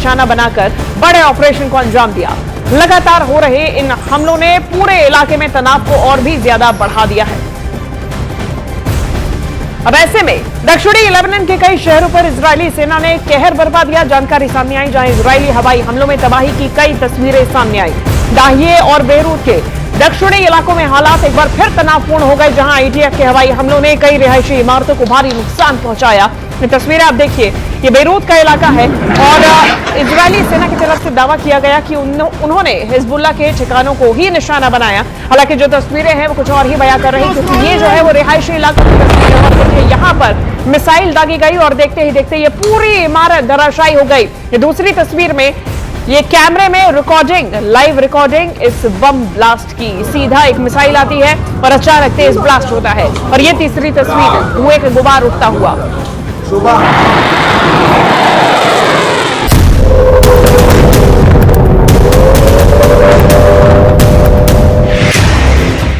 निशाना बनाकर बड़े ऑपरेशन को अंजाम दिया। लगातार हो रहे इन हमलों ने पूरे इलाके में तनाव को और भी ज्यादा बढ़ा दिया है। अब ऐसे में दक्षिणी लेबनान के कई शहरों पर इजरायली सेना ने कहर बरपा दिया। जानकारी सामने आई जहां इजरायली हवाई हमलों में तबाही की कई तस्वीरें सामने आई। दाहिए और बेरूत के दक्षिणी इलाकों में हालात एक बार फिर तनावपूर्ण हो गए, जहां आईडीएफ के हवाई हमलों ने कई रिहायशी इमारतों को भारी नुकसान पहुंचाया। ये तस्वीरें आप देखिए, ये बेरूत का इलाका है और इजरायली सेना की तरफ से दावा किया गया कि उन्होंने हिजबुल्लाह के ठिकानों को ही निशाना बनाया। हालांकि जो तस्वीरें हैं वो कुछ और ही बयां कर रही, क्योंकि ये जो है वो रिहायशी इलाकों की तस्वीरें हैं। यहाँ पर मिसाइल दागी गई और देखते ही देखते ये पूरी इमारत धराशायी हो गई। ये दूसरी तस्वीर में ये कैमरे में रिकॉर्डिंग, लाइव रिकॉर्डिंग इस बम ब्लास्ट की। सीधा एक मिसाइल आती है और अचानक तेज ब्लास्ट होता है। और ये तीसरी तस्वीर, धुएं का गुबार उठता हुआ।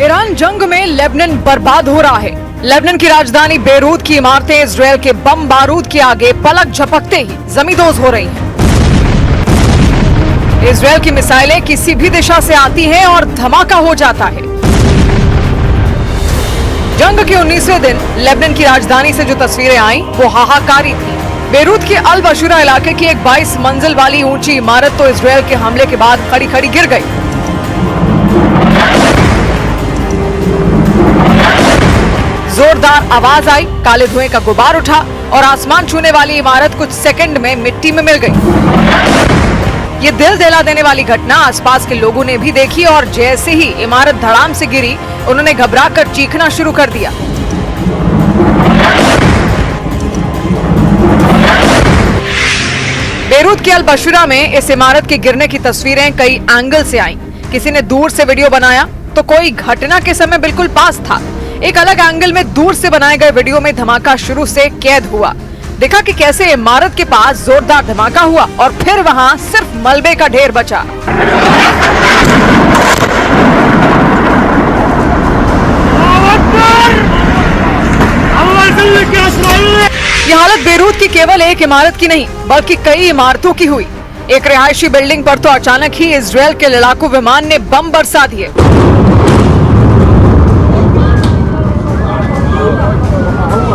ईरान जंग में लेबनान बर्बाद हो रहा है। लेबनान की राजधानी बेरूत की इमारतें इजरायल के बम बारूद के आगे पलक झपकते ही जमींदोज हो रही हैं। इजरायल की मिसाइलें किसी भी दिशा से आती हैं और धमाका हो जाता है। जंग के 19वें दिन लेबनान की राजधानी से जो तस्वीरें आईं वो हाहाकारी थी। बेरूत के अल बशूरा इलाके की एक 22 मंजिल वाली ऊंची इमारत तो इजरायल के हमले के बाद खड़ी खड़ी गिर गई। जोरदार आवाज आई, काले धुएं का गुबार उठा और आसमान छूने वाली इमारत कुछ सेकंड में मिट्टी में मिल गई। ये दिल दहला देने वाली घटना आसपास के लोगों ने भी देखी और जैसे ही इमारत धड़ाम से गिरी, उन्होंने घबराकर चीखना शुरू कर दिया। बेरूत के अल बशूरा में इस इमारत के गिरने की तस्वीरें कई एंगल से आईं। किसी ने दूर से वीडियो बनाया तो कोई घटना के समय बिल्कुल पास था। एक अलग एंगल में दूर से बनाए गए वीडियो में धमाका शुरू से कैद हुआ। देखा कि कैसे इमारत के पास जोरदार धमाका हुआ और फिर वहां सिर्फ मलबे का ढेर बचा। यह हालत बेरूत की केवल एक इमारत की नहीं बल्कि कई इमारतों की हुई। एक रिहायशी बिल्डिंग पर तो अचानक ही इजरायल के लड़ाकू विमान ने बम बरसा दिए।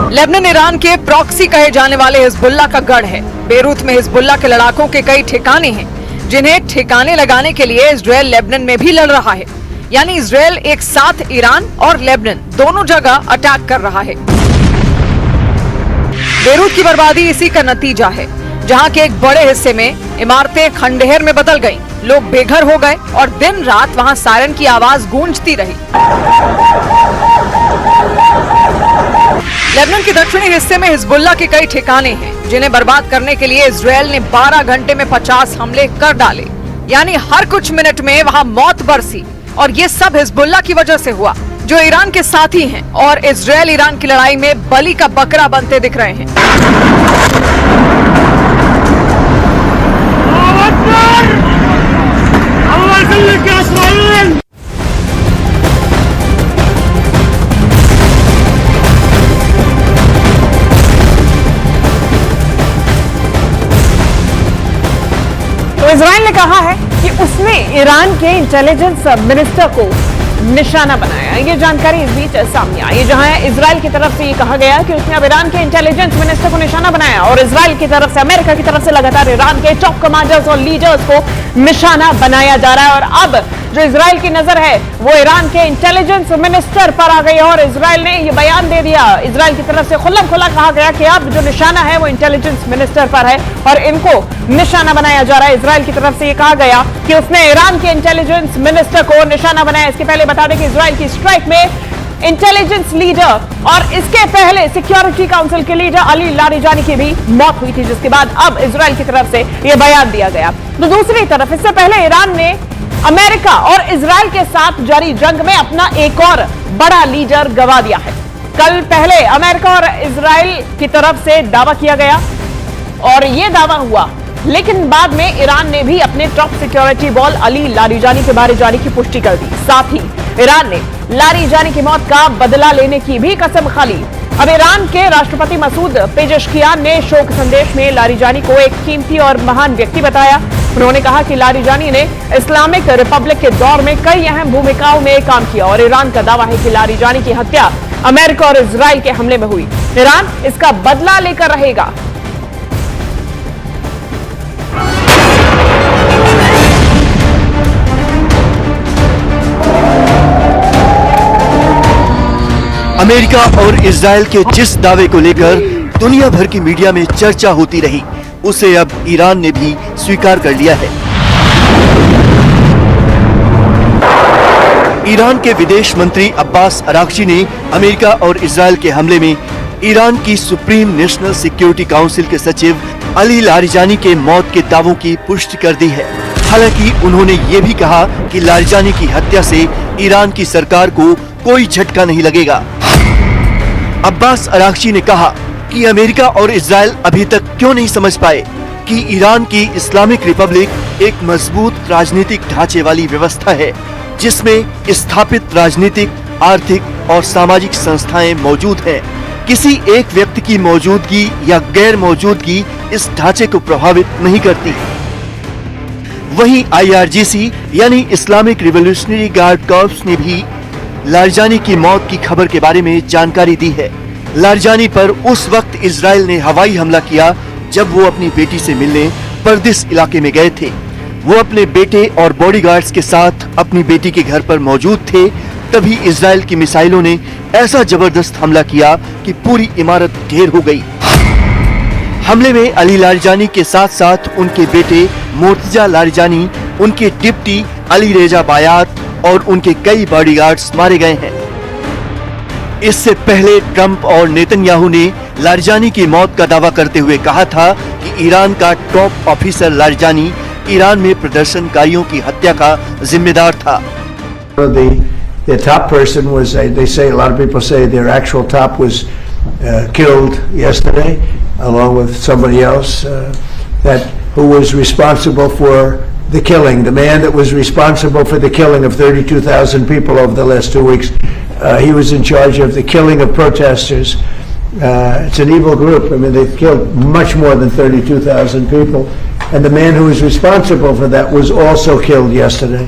लेबनान ईरान के प्रॉक्सी कहे जाने वाले हिजबुल्लाह का गढ़ है। बेरूत में हिजबुल्लाह के लड़ाकों के कई ठिकाने हैं, जिन्हें ठिकाने लगाने के लिए इजरायल लेबनान में भी लड़ रहा है। यानी इजरायल एक साथ ईरान और लेबनान दोनों जगह अटैक कर रहा है। बेरूत की बर्बादी इसी का नतीजा है, जहां के एक बड़े हिस्से में इमारतें खंडहर में बदल गईं, लोग बेघर हो गए और दिन रात वहां सायरन की आवाज गूंजती रही। लेबनान के दक्षिणी हिस्से में हिजबुल्लाह के कई ठिकाने हैं, जिन्हें बर्बाद करने के लिए इजरायल ने 12 घंटे में 50 हमले कर डाले। यानी हर कुछ मिनट में वहां मौत बरसी और ये सब हिजबुल्लाह की वजह से हुआ, जो ईरान के साथी हैं और इजरायल ईरान की लड़ाई में बलि का बकरा बनते दिख रहे हैं। तो इजरायल ने कहा है कि उसने ईरान के इंटेलिजेंस मिनिस्टर को निशाना बनाया। ये जानकारी इस बीच सामने आई, जहां इजरायल की तरफ से ये कहा गया कि उसने अब ईरान के इंटेलिजेंस मिनिस्टर को निशाना बनाया और इजरायल की तरफ से, अमेरिका की तरफ से लगातार ईरान के टॉप कमांडर्स और लीडर्स को निशाना बनाया जा रहा है। और अब जो इजरायल की नजर है वो ईरान के इंटेलिजेंस मिनिस्टर पर आ गई है और इजरायल ने ये बयान दे दिया। इजरायल की तरफ से खुल्लम खुल्ला कहा गया कि अब जो निशाना है वो इंटेलिजेंस मिनिस्टर पर है और इनको निशाना बनाया जा रहा है। इजरायल की तरफ से ये कहा गया कि उसने ईरान के इंटेलिजेंस मिनिस्टर को निशाना बनाया। इसके पहले बता दें कि इजरायल की स्ट्राइक में इंटेलिजेंस लीडर और इसके पहले सिक्योरिटी काउंसिल के लीडर अली लारिजानी की भी मौत हुई थी, जिसके बाद अब इजरायल की तरफ से यह बयान दिया गया। तो दूसरी तरफ इससे पहले ईरान ने अमेरिका और इजरायल के साथ जारी जंग में अपना एक और बड़ा लीडर गंवा दिया है। कल पहले अमेरिका और इजरायल की तरफ से दावा किया गया और यह दावा हुआ, लेकिन बाद में ईरान ने भी अपने top security ball Ali Larijani के मारे जाने की पुष्टि कर दी। साथ ही ईरान ने लारिजानी की मौत का बदला लेने की भी कसम खा ली। अब ईरान के राष्ट्रपति मसूद पेजेश्कियान ने शोक संदेश में लारिजानी को एक कीमती और महान व्यक्ति बताया। उन्होंने कहा कि लारिजानी ने इस्लामिक रिपब्लिक के दौर में कई अहम भूमिकाओं में काम किया और ईरान का दावा है कि लारिजानी की हत्या अमेरिका और इजराइल के हमले में हुई। ईरान इसका बदला लेकर रहेगा। अमेरिका और इजराइल के जिस दावे को लेकर दुनिया भर की मीडिया में चर्चा होती रही, उसे अब ईरान ने भी स्वीकार कर लिया है। ईरान के विदेश मंत्री अब्बास अराक्ची ने अमेरिका और इजराइल के हमले में ईरान की सुप्रीम नेशनल सिक्योरिटी काउंसिल के सचिव अली लारिजानी के मौत के दावों की पुष्टि कर दी है। हालांकि उन्होंने ये भी कहा कि लारिजानी की हत्या से ईरान की सरकार को कोई झटका नहीं लगेगा। अब्बास अराक्ची ने कहा कि अमेरिका और इजराइल अभी तक क्यों नहीं समझ पाए कि ईरान की इस्लामिक रिपब्लिक एक मजबूत राजनीतिक ढांचे वाली व्यवस्था है, जिसमें स्थापित राजनीतिक, आर्थिक और सामाजिक संस्थाएं मौजूद हैं। किसी एक व्यक्ति की मौजूदगी या गैर मौजूदगी इस ढांचे को प्रभावित नहीं करती। वहीं IRGC यानी इस्लामिक रिवॉल्यूशनरी गार्ड कॉर्प्स ने भी लारिजानी की मौत की खबर के बारे में जानकारी दी है। लारिजानी पर उस वक्त इजराइल ने हवाई हमला किया जब वो अपनी बेटी से मिलने पर्दिस इलाके में गए थे। वो अपने बेटे और बॉडीगार्ड्स के साथ अपनी बेटी के घर पर मौजूद थे। तभी इजराइल की मिसाइलों ने ऐसा जबरदस्त हमला किया कि पूरी इमारत ढेर हो गई। हमले में अली लारिजानी के साथ साथ उनके बेटे मोर्तजा लारिजानी, उनके डिप्टी अली रेजा बायात और उनके कई बॉडीगार्ड्स मारे गए हैं। इससे पहले ट्रंप और नेतन्याहू ने लारिजानी की मौत का दावा करते हुए कहा था कि ईरान का टॉप ऑफिसर लारिजानी ईरान में प्रदर्शनकारियों की हत्या का जिम्मेदार था। The top person was, they say, a lot of people say their actual top was killed yesterday, along with somebody else who was responsible for the killing, the man that was responsible for the killing of 32,000 people over the last 2 weeks. He was in charge of the killing of protesters. It's an evil group. I mean, they've killed much more than 32,000 people. And the man who was responsible for that was also killed yesterday.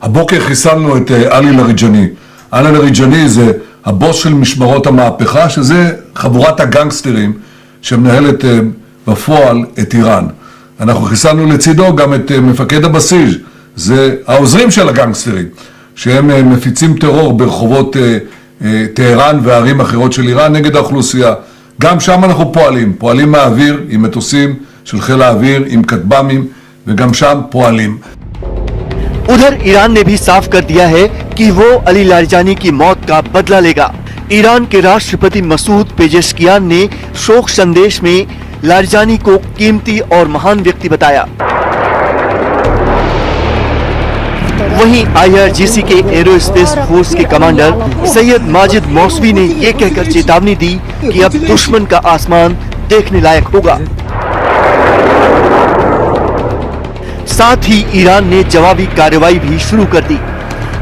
הבוקר חיסלנו את עלי לאריג'אני. עלי לאריג'אני זה הבוס של משמרות המהפכה, שזה חבורת הגנגסטרים שמנהלת בפועל את איראן. אנחנו חיסלנו לצידו גם את מפקד הבסיס, זה העוזרים של הגנגסטרים, שהם מפיצים טרור ברחובות טהרן וערים אחרות של איראן נגד האוכלוסייה. גם שם אנחנו פועלים מהאוויר עם מטוסים של חיל האוויר, עם כטב"מים, וגם שם פועלים. उधर Iran ने भी साफ कर दिया है कि वो Ali Larijani की मौत का बदला लेगा। ईरान के राष्ट्रपति मसूद पेजेश्कियान ने शोक संदेश में लारिजानी को कीमती और महान व्यक्ति बताया। वहीं IRGC के एरोस्पेस फोर्स के कमांडर सैयद माजिद मौसवी ने ये कहकर चेतावनी दी कि अब दुश्मन का आसमान देखने लायक होगा। साथ ही ईरान ने जवाबी कार्रवाई भी शुरू कर दी।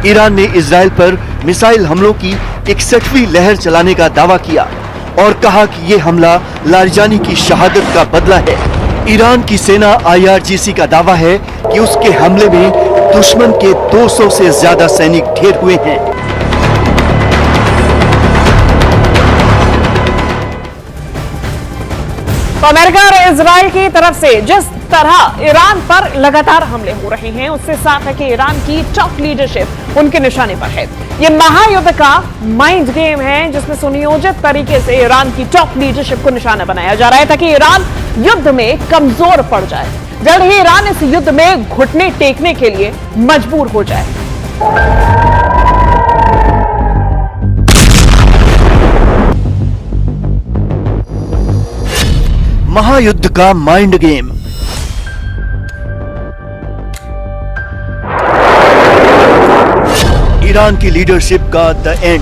ईरान ने इजराइल पर मिसाइल हमलों की 61वीं लहर चलाने का दावा किया और कहा कि ये हमला लारिजानी की शहादत का बदला है। ईरान की सेना IRGC का दावा है कि उसके हमले में दुश्मन के 200 से ज्यादा सैनिक ढेर हुए हैं। तो अमेरिका और इजराइल की तरफ से जिस तरह ईरान पर लगातार हमले हो रहे हैं, उससे साफ है कि ईरान की टॉप लीडरशिप उनके निशाने पर है। ये महायुद्ध का माइंड गेम है, जिसमें सुनियोजित तरीके से ईरान की टॉप लीडरशिप को निशाना बनाया जा रहा है ताकि ईरान युद्ध में कमजोर पड़ जाए। जल्द ही ईरान इस युद्ध में घुटने टेकने के लिए मजबूर हो जाए। महायुद्ध का माइंड गेम। ईरान की लीडरशिप का द एंड।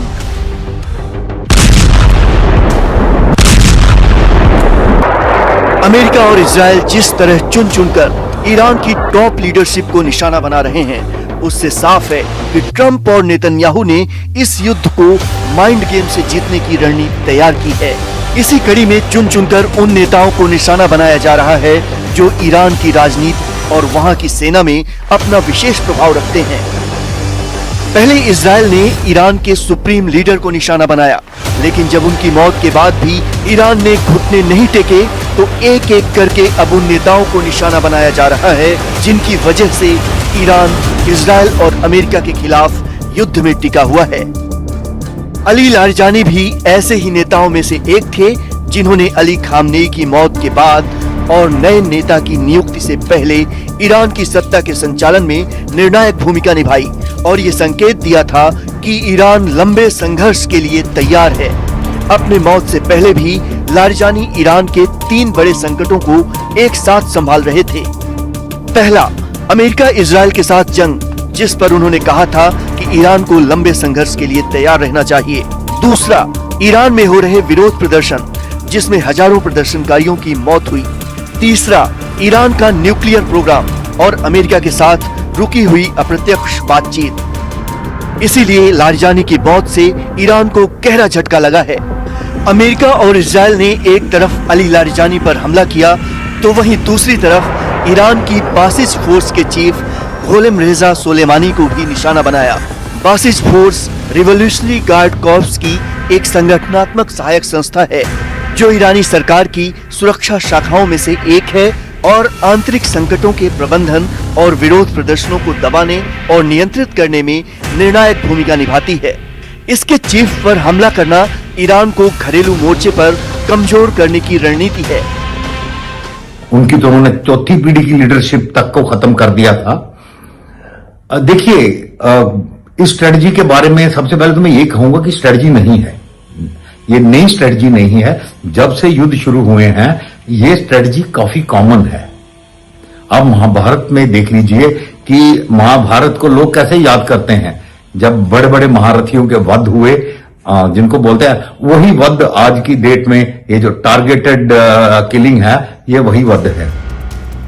अमेरिका और इजराइल जिस तरह चुन चुनकर ईरान की टॉप लीडरशिप को निशाना बना रहे हैं, उससे साफ है कि ट्रंप और नेतन्याहू ने इस युद्ध को माइंड गेम से जीतने की रणनीति तैयार की है। इसी कड़ी में चुन चुनकर उन नेताओं को निशाना बनाया जा रहा है जो ईरान की राजनीति और वहां की सेना में अपना विशेष प्रभाव रखते हैं। पहले इजराइल ने ईरान के सुप्रीम लीडर को निशाना बनाया, लेकिन जब उनकी मौत के बाद भी ईरान ने घुटने नहीं टेके तो एक एक करके अब उन नेताओं को निशाना बनाया जा रहा है जिनकी वजह से ईरान इजराइल और अमेरिका के खिलाफ युद्ध में टिका हुआ है। अली लारिजानी भी ऐसे ही नेताओं में से एक थे जिन्होंने अली खामनेई की मौत के बाद और नए नेता की नियुक्ति से पहले ईरान की सत्ता के संचालन में निर्णायक भूमिका निभाई और ये संकेत दिया था कि ईरान लंबे संघर्ष के लिए तैयार है। अपने मौत से पहले भी लारिजानी ईरान के 3 बड़े संकटों को एक साथ संभाल रहे थे। पहला, अमेरिका इजराइल के साथ जंग, जिस पर उन्होंने कहा था कि ईरान को लंबे संघर्ष के लिए तैयार रहना चाहिए। दूसरा, ईरान में हो रहे विरोध प्रदर्शन, जिसमें हजारों प्रदर्शनकारियों की मौत हुई। तीसरा, ईरान का न्यूक्लियर प्रोग्राम और अमेरिका के साथ रुकी हुई अप्रत्यक्ष बातचीत। इसीलिए लारिजानी की मौत से ईरान को गहरा झटका लगा है। अमेरिका और इजराइल ने एक तरफ अली लारिजानी पर हमला किया तो वहीं दूसरी तरफ ईरान की बासिज फोर्स के चीफ गोलेम रेजा सोलेमानी को भी निशाना बनाया। Basij force revolutionary guard corps की एक संगठनात्मक सहायक संस्था है जो ईरानी सरकार की सुरक्षा शाखाओं में से एक है और आंतरिक संकटों के प्रबंधन और विरोध प्रदर्शनों को दबाने और नियंत्रित करने में निर्णायक भूमिका निभाती है। इसके चीफ पर हमला करना ईरान को घरेलू मोर्चे पर कमजोर करने की रणनीति है। उनकी तो उन्होंने चौथी पीढ़ी की लीडरशिप तक को खत्म कर दिया था। देखिए, इस स्ट्रेटजी के बारे में सबसे पहले तो मैं ये कहूंगा कि स्ट्रेटजी नहीं है, ये नई स्ट्रेटजी नहीं है। जब से युद्ध शुरू हुए हैं ये स्ट्रेटजी काफी कॉमन है। अब महाभारत में देख लीजिए कि महाभारत को लोग कैसे याद करते हैं, जब बड़े बड़े महारथियों के वध हुए, जिनको बोलते हैं वही वध आज की डेट में ये जो टारगेटेड किलिंग है ये वही वध है।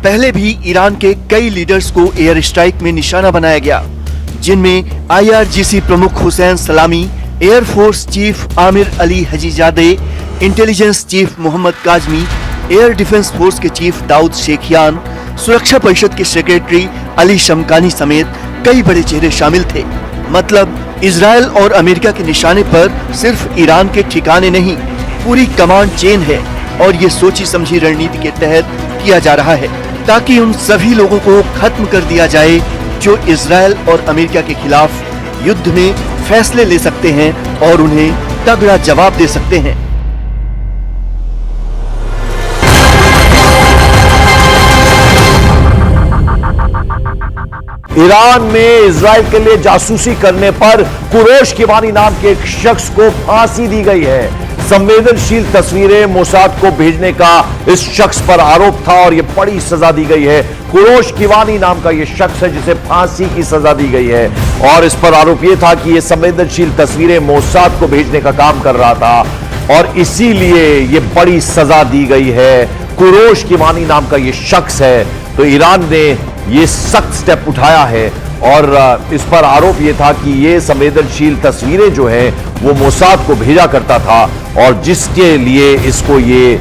पहले भी ईरान के कई लीडर्स को एयर स्ट्राइक में निशाना बनाया गया, जिनमें IRGC प्रमुख Hossein Salami, air force chief Amir Ali Hajizadeh, intelligence chief Mohammad Kazemi, air defence force के चीफ दाऊद शेखियान, सुरक्षा परिषद के सेक्रेटरी अली शमकानी समेत कई बड़े चेहरे शामिल थे। मतलब इजराइल और अमेरिका के निशाने पर सिर्फ ईरान के ठिकाने नहीं, पूरी कमांड चेन है और ये सोची समझी रणनीति के तहत किया जा रहा है ताकि उन सभी लोगों को खत्म कर दिया जाए जो इजराइल और अमेरिका के खिलाफ युद्ध में फैसले ले सकते हैं और उन्हें तगड़ा जवाब दे सकते हैं। ईरान में इजराइल के लिए जासूसी करने पर कुरैश किवानी नाम के एक शख्स को फांसी दी गई है। संवेदनशील तस्वीरें मोसाद को भेजने का इस शख्स पर आरोप था और यह बड़ी सजा दी गई है। कुरैश किवानी नाम का यह शख्स है जिसे फांसी की सजा दी गई है और इस पर आरोप यह था कि यह संवेदनशील तस्वीरें मोसाद को भेजने का काम कर रहा था और इसीलिए यह बड़ी सजा दी गई है। कुरैश किवानी नाम का यह शख्स है, तो ईरान ने ये सख्त स्टेप उठाया है और इस पर आरोप ये था कि ये संवेदनशील तस्वीरें जो है वो मोसाद को भेजा करता था और जिसके लिए इसको ये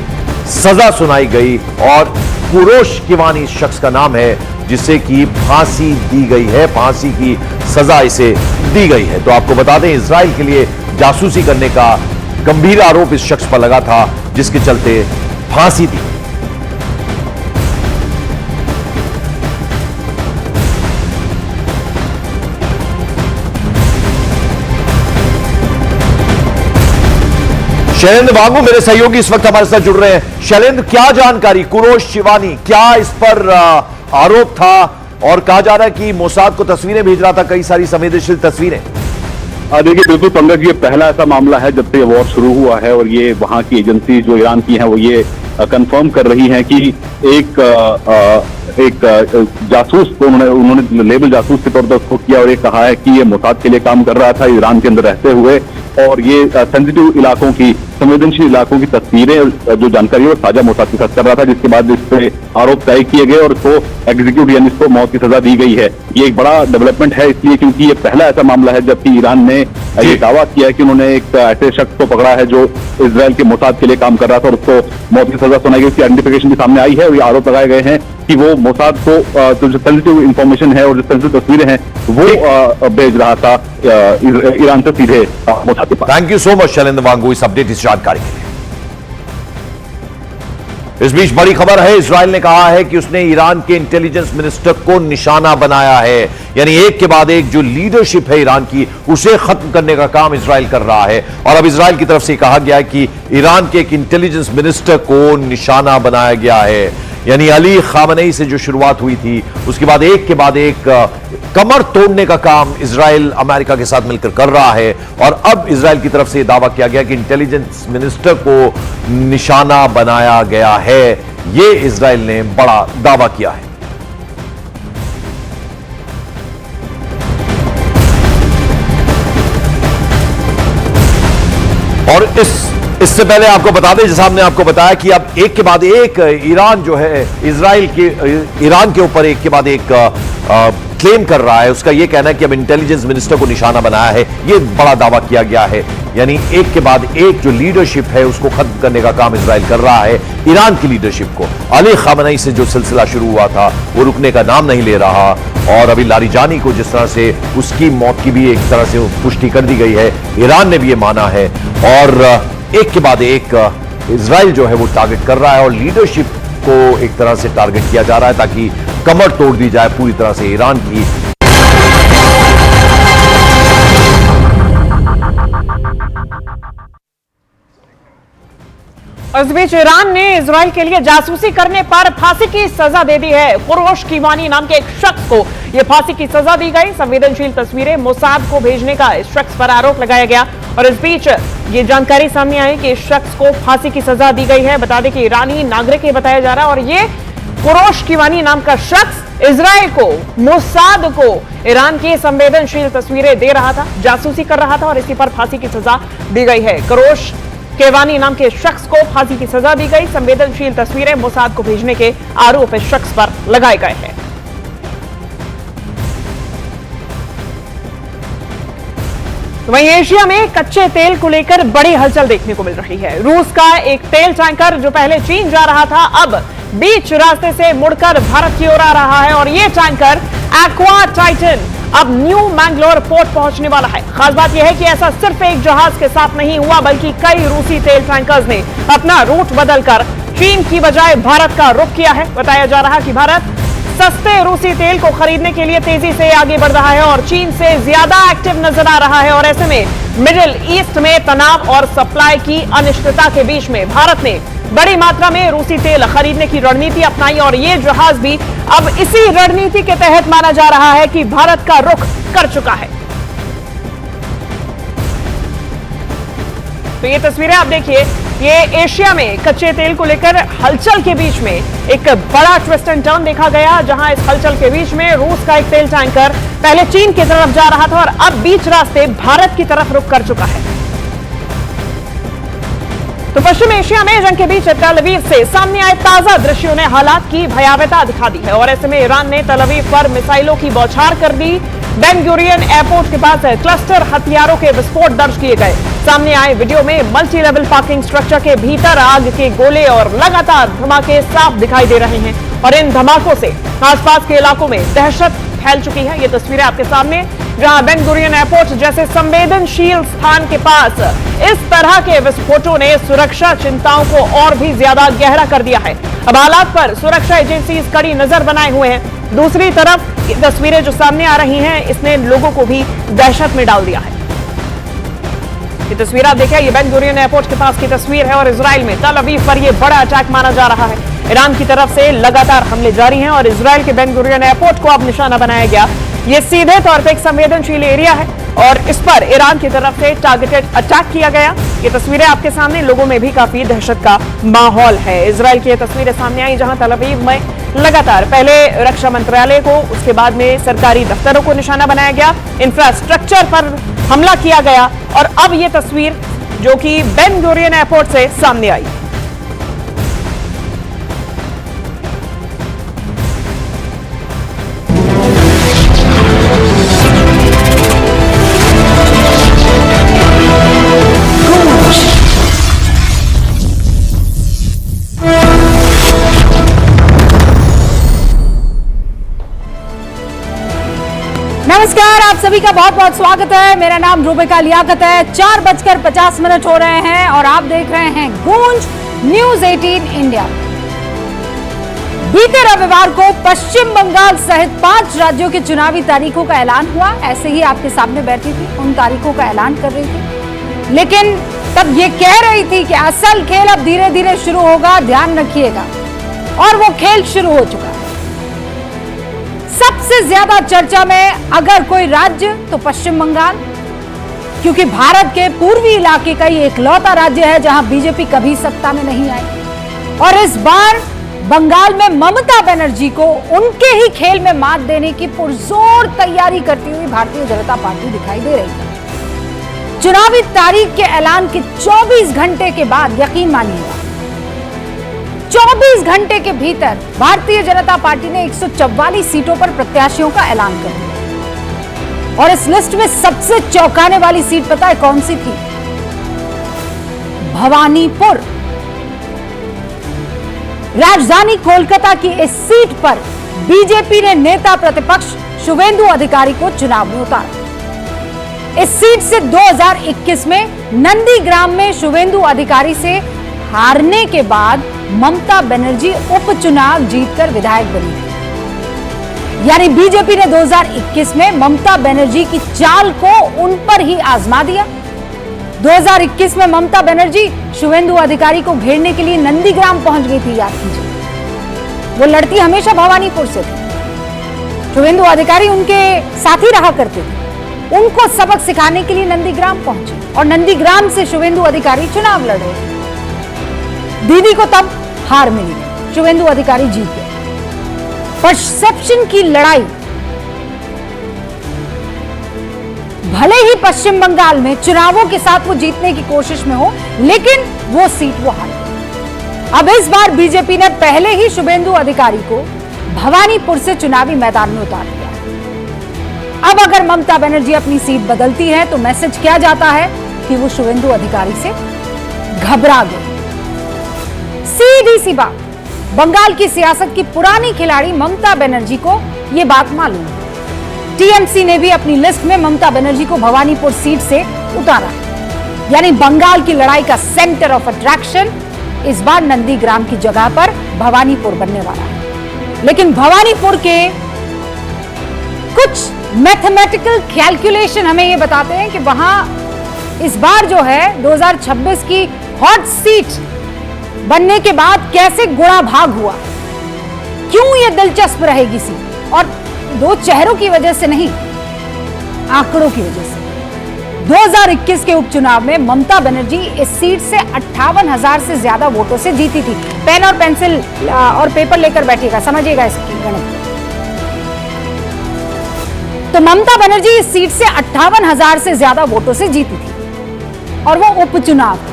सजा सुनाई गई और कुरैश किवानी शख्स का नाम है जिसे कि फांसी दी गई है, फांसी की सजा इसे दी गई है। तो आपको बता दें, इजराइल के लिए जासूसी करने का गंभीर आरोप इस शख्स पर लगा था जिसके चलते फांसी दी। शैलेंद्र वांगू मेरे सहयोगी इस वक्त हमारे साथ जुड़ रहे हैं। शैलेंद्र, क्या जानकारी, कुरैश किवानी क्या इस पर आरोप था और कहा जा रहा है कि मोसाद को तस्वीरें भेज रहा था, कई सारी संवेदनशील तस्वीरें। देखिए, बिल्कुल पंकज, ये पहला ऐसा मामला है जब से ये वॉर शुरू हुआ है और ये वहां की एजेंसी जो ईरान की है वो ये कंफर्म कर रही हैं कि एक जासूस को उन्होंने लेबल जासूस के तौर पर उसको किया और ये कहा है कि ये मोसाद के लिए काम कर रहा था ईरान के अंदर रहते हुए, और ये सेंसिटिव इलाकों की, संवेदनशील इलाकों की तस्वीरें जो जानकारी है वो साझा मोसाद के साथ कर रहा था, जिसके बाद इस पे आरोप तय किए गए और इसको एग्जीक्यूट यानी इसको मौत की सजा दी गई है। ये एक बड़ा डेवलपमेंट है इसलिए क्योंकि ये पहला ऐसा मामला है जबकि ईरान ने ये दावा किया है कि उन्होंने एक ऐसे शख्स को पकड़ा है जो इजराइल के मोसाद के लिए काम कर रहा था और उसको मौत की सजा सुनाई गई। उसकी आइडेंटिफिकेशन भी सामने आई है और ये आरोप लगाए गए हैं कि वो मोसाद को जो सेंसिटिव इंफॉर्मेशन है और जो सेंसिटिव तस्वीरें हैं वो भेज रहा था ईरान से सीधे मोसाद के पास। Thank you so much Shailendra Wangu इस अपडेट, इस जानकारी के लिए। इस बीच बड़ी खबर है, इजराइल ने कहा है कि उसने ईरान के इंटेलिजेंस मिनिस्टर को निशाना बनाया है, यानी एक के बाद एक जो लीडरशिप है ईरान की उसे खत्म करने का काम इजराइल कर रहा है। और अब इजराइल की तरफ से कहा गया है कि ईरान के एक इंटेलिजेंस मिनिस्टर को निशाना बनाया गया है, यानी अली खामनेई से जो शुरुआत हुई थी उसके बाद एक कमर तोड़ने का काम इजराइल अमेरिका के साथ मिलकर कर रहा है। और अब इजराइल की तरफ से यह दावा किया गया कि इंटेलिजेंस मिनिस्टर को निशाना बनाया गया है, यह इजराइल ने बड़ा दावा किया है। और इससे पहले आपको बता दें, जैसा हमने आपको बताया कि अब एक के बाद एक ईरान जो है ईरान के ऊपर एक के बाद एक क्लेम कर रहा है। उसका यह कहना है कि अब इंटेलिजेंस मिनिस्टर को निशाना बनाया है, यह बड़ा दावा किया गया है, यानी एक के बाद एक जो लीडरशिप है उसको खत्म करने का काम इजराइल कर रहा है। ईरान की लीडरशिप को अली खामनेई से जो सिलसिला शुरू हुआ था वो रुकने का नाम नहीं ले रहा, और अभी लारिजानी को जिस तरह से उसकी मौत की भी एक तरह से पुष्टि कर दी गई है, ईरान ने भी ये माना है, और एक के बाद एक इजराइल जो है वो टारगेट कर रहा है और लीडरशिप को एक तरह से टारगेट किया जा रहा है ताकि कमर तोड़ दी जाए पूरी तरह से ईरान की। इस बीच ईरान ने इजराइल के लिए जासूसी करने पर फांसी की सजा दे दी है। कुरोश कीवानी नाम के एक शख्स को यह फांसी की सजा दी गई। संवेदनशील तस्वीरें मोसाद को भेजने का इस शख्स पर आरोप लगाया गया और इस बीच ये जानकारी सामने आई कि इस शख्स को फांसी की सजा दी गई है। बता दें कि ईरानी नागरिक ये बताया जा रहा है और ये कुरोश कीवानी नाम का शख्स इजराइल को, मोसाद को ईरान की संवेदनशील तस्वीरें दे रहा था, जासूसी कर रहा था और इसी पर फांसी की सजा दी गई है। कुरोश केवानी नाम के शख्स को फांसी की सजा दी गई। संवेदनशील तस्वीरें मोसाद को भेजने के आरोप इस शख्स पर लगाए गए हैं। तो वहीं एशिया में कच्चे तेल को लेकर बड़ी हलचल देखने को मिल रही है। रूस का एक तेल टैंकर जो पहले चीन जा रहा था अब बीच रास्ते से मुड़कर भारत की ओर आ रहा है और यह टैंकर एक्वा टाइटन अब न्यू मैंगलोर पोर्ट पहुंचने वाला है। खास बात यह है कि ऐसा सिर्फ एक जहाज के साथ नहीं हुआ बल्कि कई रूसी तेल टैंकर्स ने अपना रूट बदलकर चीन की बजाय भारत का रुख किया है। बताया जा रहा है कि भारत सस्ते रूसी तेल को खरीदने के लिए तेजी से आगे बढ़ रहा है और चीन से ज्यादा एक्टिव नजर आ रहा है और ऐसे में मिडिल ईस्ट में तनाव और सप्लाई की अनिश्चितता के बीच में भारत ने बड़ी मात्रा में रूसी तेल खरीदने की रणनीति अपनाई और ये जहाज भी अब इसी रणनीति के तहत माना जा रहा है कि भारत का रुख कर चुका है। तो ये तस्वीरें आप देखिए, ये एशिया में कच्चे तेल को लेकर हलचल के बीच में एक बड़ा ट्विस्ट एंड टर्न देखा गया, जहां इस हलचल के बीच में रूस का एक तेल टैंकर पहले चीन की तरफ जा रहा था और अब बीच रास्ते भारत की तरफ रुख कर चुका है। तो पश्चिम एशिया में जंग के बीच तल अवीव से सामने आए ताजा दृश्यों ने हालात की भयावहता दिखा दी है और ऐसे में ईरान ने तल अवीव पर मिसाइलों की बौछार कर दी। बेन गुरियन एयरपोर्ट के पास क्लस्टर हथियारों के विस्फोट दर्ज किए गए। सामने आए वीडियो में मल्टी लेवल पार्किंग स्ट्रक्चर के भीतर आग के गोले और लगातार धमाके साफ दिखाई दे रहे हैं और इन धमाकों से आसपास के इलाकों में दहशत फैल चुकी है। ये तस्वीरें आपके सामने, जहां बेन गुरियन एयरपोर्ट जैसे संवेदनशील स्थान के पास इस तरह के विस्फोटों ने सुरक्षा चिंताओं को और भी ज्यादा गहरा कर दिया है। अब हालात पर सुरक्षा एजेंसी कड़ी नजर बनाए हुए हैं। दूसरी तरफ ये तस्वीरें जो सामने आ रही हैं, इसने लोगों को भी दहशत में डाल दिया है। ये तस्वीर आप देखिए, ये बेन गुरियन एयरपोर्ट के पास की तस्वीर है और इजराइल में तल अवीव पर यह बड़ा अटैक माना जा रहा है। ईरान की तरफ से लगातार हमले जारी हैं और इजराइल के बेन गुरियन एयरपोर्ट को अब निशाना बनाया गया। यह सीधे तौर पर एक संवेदनशील एरिया है और इस पर ईरान की तरफ से टारगेटेड अटैक किया गया। ये तस्वीरें आपके सामने, लोगों में भी काफी दहशत का माहौल है। इजराइल की ये तस्वीरें सामने आई जहां तल अवीव में लगातार पहले रक्षा मंत्रालय को, उसके बाद में सरकारी दफ्तरों को निशाना बनाया गया, इंफ्रास्ट्रक्चर पर हमला किया गया और अब ये तस्वीर जो कि बेन गुरियन एयरपोर्ट से सामने आई। नमस्कार, आप सभी का बहुत बहुत स्वागत है। मेरा नाम रूबिका लियाकत है। 4:50 हो रहे हैं और आप देख रहे हैं गूंज न्यूज 18 इंडिया। बीते रविवार को पश्चिम बंगाल सहित 5 राज्यों के चुनावी तारीखों का ऐलान हुआ। ऐसे ही आपके सामने बैठी थी, उन तारीखों का ऐलान कर रही थी, लेकिन तब ये कह रही थी कि असल खेल अब धीरे धीरे शुरू होगा, ध्यान रखिएगा। और वो खेल शुरू हो चुका है। सबसे ज्यादा चर्चा में अगर कोई राज्य तो पश्चिम बंगाल, क्योंकि भारत के पूर्वी इलाके का ये इकलौता राज्य है जहां बीजेपी कभी सत्ता में नहीं आई। और इस बार बंगाल में ममता बनर्जी को उनके ही खेल में मात देने की पुरजोर तैयारी करती हुई भारतीय जनता पार्टी दिखाई दे रही है। चुनावी तारीख के ऐलान के 24 घंटे के बाद, यकीन मानिएगा, 24 घंटे के भीतर भारतीय जनता पार्टी ने 144 सीटों पर प्रत्याशियों का ऐलान कर दिया। और इस लिस्ट में सबसे चौंकाने वाली सीट पता है कौन सी थी? भवानीपुर। राजधानी कोलकाता की इस सीट पर बीजेपी ने नेता प्रतिपक्ष शुवेंदु अधिकारी को चुनाव में उतारा। इस सीट से 2021 में नंदीग्राम में शुवेंदु अधिकारी से हारने के बाद ममता बनर्जी उपचुनाव जीतकर विधायक बनी। यानी बीजेपी ने 2021 में ममता बनर्जी की चाल को उन पर ही आजमा दिया। 2021 में ममता बनर्जी शुवेंदु अधिकारी को घेरने के लिए नंदीग्राम पहुंच गई थी, याद कीजिए। वो लड़ती हमेशा भवानीपुर से थी, शुवेंदु अधिकारी उनके साथ ही रहा करते थे। उनको सबक सिखाने के लिए नंदीग्राम पहुंचे और नंदीग्राम से शुवेंदु अधिकारी चुनाव लड़ रहे थे। दीदी को तब हार मिली, शुवेंदु अधिकारी जीत गए। परसेप्शन की लड़ाई, भले ही पश्चिम बंगाल में चुनावों के साथ वो जीतने की कोशिश में हो, लेकिन वो सीट वो हार गई। अब इस बार बीजेपी ने पहले ही शुवेंदु अधिकारी को भवानीपुर से चुनावी मैदान में उतार दिया। अब अगर ममता बनर्जी अपनी सीट बदलती है तो मैसेज क्या जाता है कि वो शुवेंदु अधिकारी से घबरा गई। सीधी सी बात, बंगाल की सियासत की पुरानी खिलाड़ी ममता बनर्जी को यह बात मालूम है। टीएमसी ने भी अपनी लिस्ट में ममता बनर्जी को भवानीपुर सीट से उतारा। यानी बंगाल की लड़ाई का सेंटर ऑफ अट्रैक्शन इस बार नंदीग्राम की जगह पर भवानीपुर बनने वाला है। लेकिन भवानीपुर के कुछ मैथमेटिकल कैलकुलेशन हमें यह बताते हैं कि वहां इस बार जो है 2026 की हॉट सीट बनने के बाद कैसे गुणा भाग हुआ, क्यों यह दिलचस्प रहेगी सीट। और दो चेहरों की वजह से नहीं, आंकड़ों की वजह से। 2021 के उपचुनाव में ममता बनर्जी इस सीट से 58,000 से ज्यादा वोटों से जीती थी। पेन और पेंसिल और पेपर लेकर बैठिएगा, समझिएगा इसकी गणित। तो ममता बनर्जी इस सीट से 58,000 से ज्यादा वोटों से जीती थी और वो उपचुनाव था।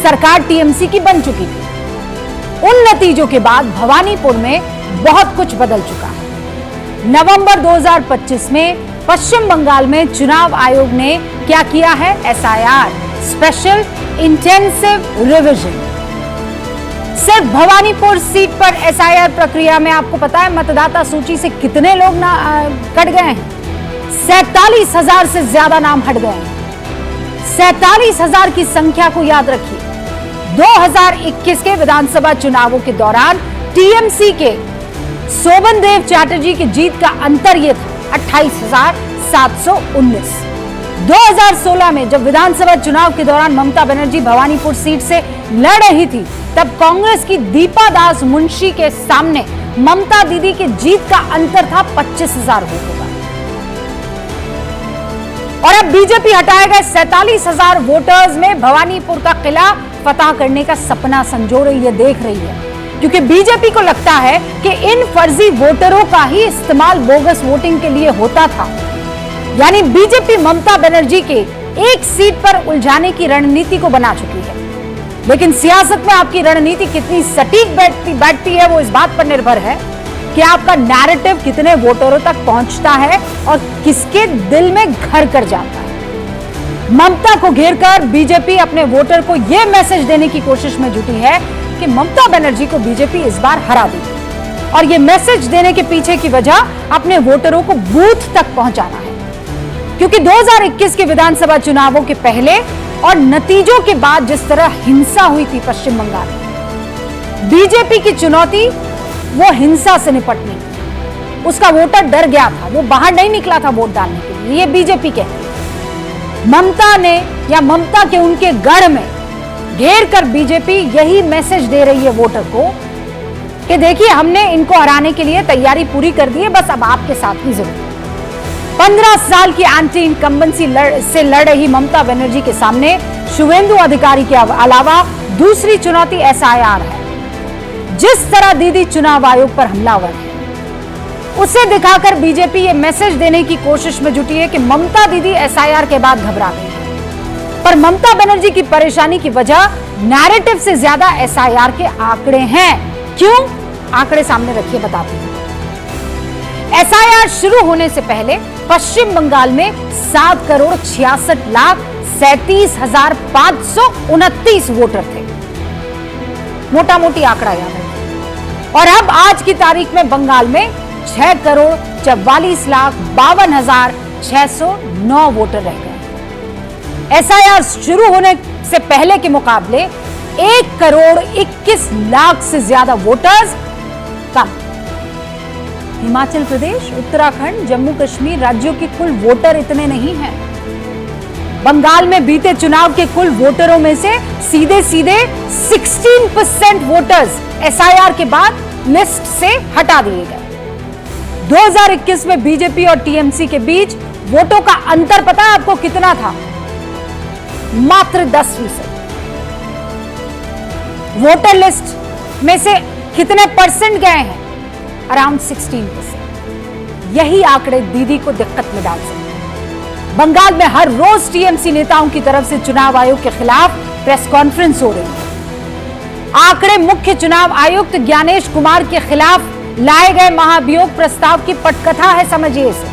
सरकार टीएमसी की बन चुकी थी। उन नतीजों के बाद भवानीपुर में बहुत कुछ बदल चुका है। नवंबर 2025 में पश्चिम बंगाल में चुनाव आयोग ने क्या किया है? SIR, special intensive revision. सिर्फ भवानीपुर सीट पर एसआईआर प्रक्रिया में आपको पता है मतदाता सूची से कितने लोग कट गए हैं? 47,000 से ज्यादा नाम हट गए हैं। 47,000 की संख्या को याद रखिए। 2021 के विधानसभा चुनावों के दौरान टीएमसी के शोभनदेव चैटर्जी की जीत का अंतर यह था 28,719। 2016 में जब विधानसभा चुनाव के दौरान ममता बनर्जी भवानीपुर सीट से लड़ रही थी, तब कांग्रेस की दीपा दास मुंशी के सामने ममता दीदी की जीत का अंतर था 25,000 वोटों का। और अब बीजेपी हटाए गए 47,000 वोटर्स में भवानीपुर का किला फतह करने का सपना संजो रही है, देख रही है, क्योंकि बीजेपी को लगता है कि इन फर्जी वोटरों का ही इस्तेमाल बोगस वोटिंग के लिए होता था। यानी बीजेपी ममता बनर्जी के एक सीट पर उलझाने की रणनीति को बना चुकी है। लेकिन सियासत में आपकी रणनीति कितनी सटीक बैठती है वो इस बात पर निर्भर है कि आपका नैरेटिव कितने वोटरों तक पहुंचता है और किसके दिल में घर कर जाता है। ममता को घेरकर बीजेपी अपने वोटर को यह मैसेज देने की कोशिश में जुटी है कि ममता बनर्जी को बीजेपी इस बार हरा देगी, और यह मैसेज देने के पीछे की वजह अपने वोटरों को बूथ तक पहुंचाना है। क्योंकि 2021 के विधानसभा चुनावों के पहले और नतीजों के बाद जिस तरह हिंसा हुई थी पश्चिम बंगाल में, बीजेपी की चुनौती वो हिंसा से निपटने की। उसका वोटर डर गया था, वो बाहर नहीं निकला था वोट डालने के लिए। ये बीजेपी कहती है। ममता ने या ममता के उनके गढ़ में घेर कर बीजेपी यही मैसेज दे रही है वोटर को कि देखिए हमने इनको हराने के लिए तैयारी पूरी कर दी है, बस अब आपके साथ की जरूरत है। 15 साल की एंटी इनकम्बेंसी से लड़ रही ममता बनर्जी के सामने शुवेंदु अधिकारी के अलावा दूसरी चुनौती एसआईआर है। जिस तरह दीदी चुनाव आयोग पर हमलावर है, उसे दिखाकर बीजेपी ये मैसेज देने की कोशिश में जुटी है कि ममता दीदी एसआईआर के बाद घबरा गई है। पर ममता बनर्जी की परेशानी की वजह नैरेटिव से ज्यादा एसआईआर के आंकड़े हैं। क्यों? आंकड़े सामने रखिए, बताते हैं। एसआईआर शुरू होने से पहले पश्चिम बंगाल में 7,66,37,529 वोटर थे। मोटा मोटी आंकड़ा याद है। और अब आज की तारीख में बंगाल में 6,44,52,609 वोटर रह गए। एसआईआर शुरू होने से पहले के मुकाबले 1,21,00,000 से ज्यादा वोटर्स कम। हिमाचल प्रदेश, उत्तराखंड, जम्मू कश्मीर राज्यों के कुल वोटर इतने नहीं हैं। बंगाल में बीते चुनाव के कुल वोटरों में से सीधे 16% वोटर्स एसआईआर के बाद लिस्ट से हटा दिए गए। 2021 में बीजेपी और टीएमसी के बीच वोटों का अंतर पता है आपको कितना था? मात्र 10%। वोटर लिस्ट में से कितने परसेंट गए हैं? अराउंड 16%। यही आंकड़े दीदी को दिक्कत में डाल सकते हैं। बंगाल में हर रोज टीएमसी नेताओं की तरफ से चुनाव आयोग के खिलाफ प्रेस कॉन्फ्रेंस हो रही है। आंकड़े मुख्य चुनाव आयुक्त ज्ञानेश कुमार के खिलाफ लाए गए महाभियोग प्रस्ताव की पटकथा है, समझिए इसे।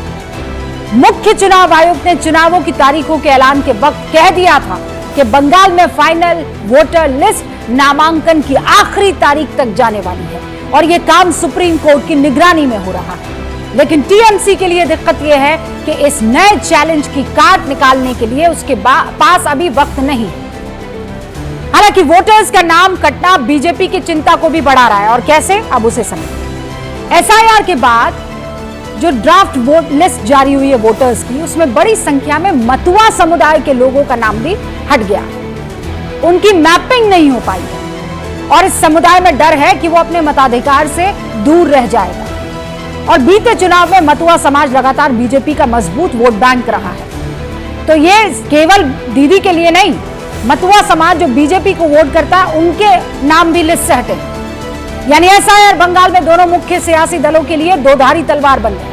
मुख्य चुनाव आयुक्त ने चुनावों की तारीखों के ऐलान के वक्त कह दिया था कि बंगाल में फाइनल वोटर लिस्ट नामांकन की आखिरी तारीख तक जाने वाली है और यह काम सुप्रीम कोर्ट की निगरानी में हो रहा है। लेकिन टीएमसी के लिए दिक्कत यह है कि इस नए चैलेंज की काट निकालने के लिए उसके पास अभी वक्त नहीं है। हालांकि वोटर्स का नाम कटना बीजेपी की चिंता को भी बढ़ा रहा है, और कैसे, अब उसे समझिए। एसआईआर के बाद जो ड्राफ्ट वोट लिस्ट जारी हुई है वोटर्स की, उसमें बड़ी संख्या में मतुआ समुदाय के लोगों का नाम भी हट गया। उनकी मैपिंग नहीं हो पाई है और इस समुदाय में डर है कि वो अपने मताधिकार से दूर रह जाएगा। और बीते चुनाव में मतुआ समाज लगातार बीजेपी का मजबूत वोट बैंक रहा है। तो ये केवल दीदी के लिए नहीं, मतुआ समाज जो बीजेपी को वोट करता है उनके नाम भी लिस्ट से हटे। यानी एसआईआर बंगाल में दोनों मुख्य सियासी दलों के लिए दोधारी तलवार बन गया।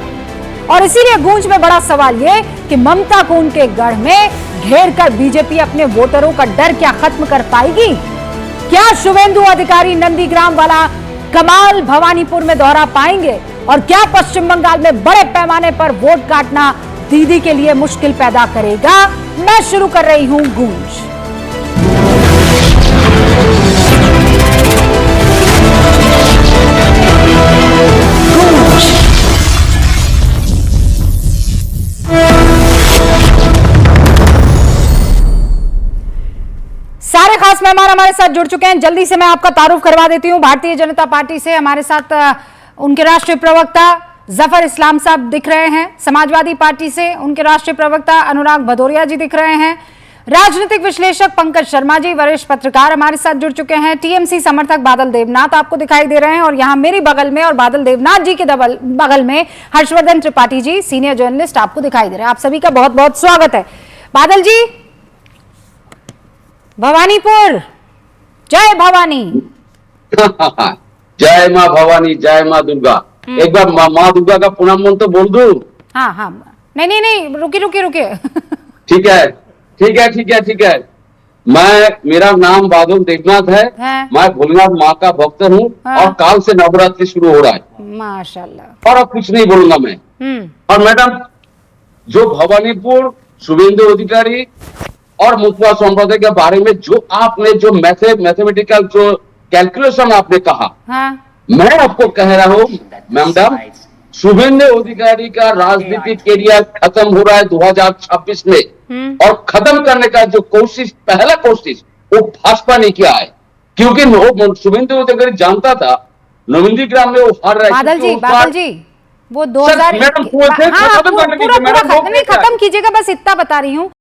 और इसीलिए गूंज में बड़ा सवाल यह कि ममता को उनके गढ़ में घेर कर बीजेपी अपने वोटरों का डर क्या खत्म कर पाएगी? क्या शुवेंदु अधिकारी नंदीग्राम वाला कमाल भवानीपुर में दोहरा पाएंगे? और क्या पश्चिम बंगाल में बड़े पैमाने पर वोट काटना दीदी के लिए मुश्किल पैदा करेगा? मैं शुरू कर रही हूं गूंज। सारे खास मेहमान हमारे साथ जुड़ चुके हैं। जल्दी से मैं आपका तारुफ करवा देती हूं। भारतीय जनता पार्टी से हमारे साथ उनके राष्ट्रीय प्रवक्ता जफर इस्लाम साहब दिख रहे हैं। समाजवादी पार्टी से उनके राष्ट्रीय प्रवक्ता अनुराग भदौरिया जी दिख रहे हैं। राजनीतिक विश्लेषक पंकज शर्मा जी, वरिष्ठ पत्रकार हमारे साथ जुड़ चुके हैं। टीएमसी समर्थक बादल देवनाथ आपको दिखाई दे रहे हैं और यहाँ मेरी बगल में और बादल देवनाथ जी के बगल में हर्षवर्धन त्रिपाठी जी, सीनियर जर्नलिस्ट आपको दिखाई दे रहे हैं। आप सभी का बहुत बहुत स्वागत है। बादल जी, भवानीपुर, जय भवानी। जय माँ भवानी, जय माँ दुर्गा। एक बार माँ दुर्गा का पुनः मंत्र बोल दूं? हाँ हाँ, नहीं, रुकिए। ठीक है। मेरा नाम बादल देवनाथ है। मैं भोलेनाथ माँ का भक्त हूँ। और काल से नवरात्रि शुरू हो रहा है। माशाल्लाह। और अब कुछ नहीं बोलूंगा मैं। और मैडम, जो भवानीपुर, शुभेंदु अधिकारी और मुतवा संप्रदाय के बारे में जो आपने जो मैथमेटिकल जो कैलकुलेशन आपने कहा, मैं आपको कह रहा हूँ मैडम, शुभेंदु अधिकारी का राजनीतिक कैरियर खत्म हो रहा है 2026 में। और खत्म करने का जो पहला कोशिश वो भाजपा ने किया है। क्योंकि शुभेंदु अधिकारी जानता था नवंदीग्राम में वो हार रहा है। बादल जी, वो 2000 खत्म कीजिएगा, बस इतना बता रही हूँ।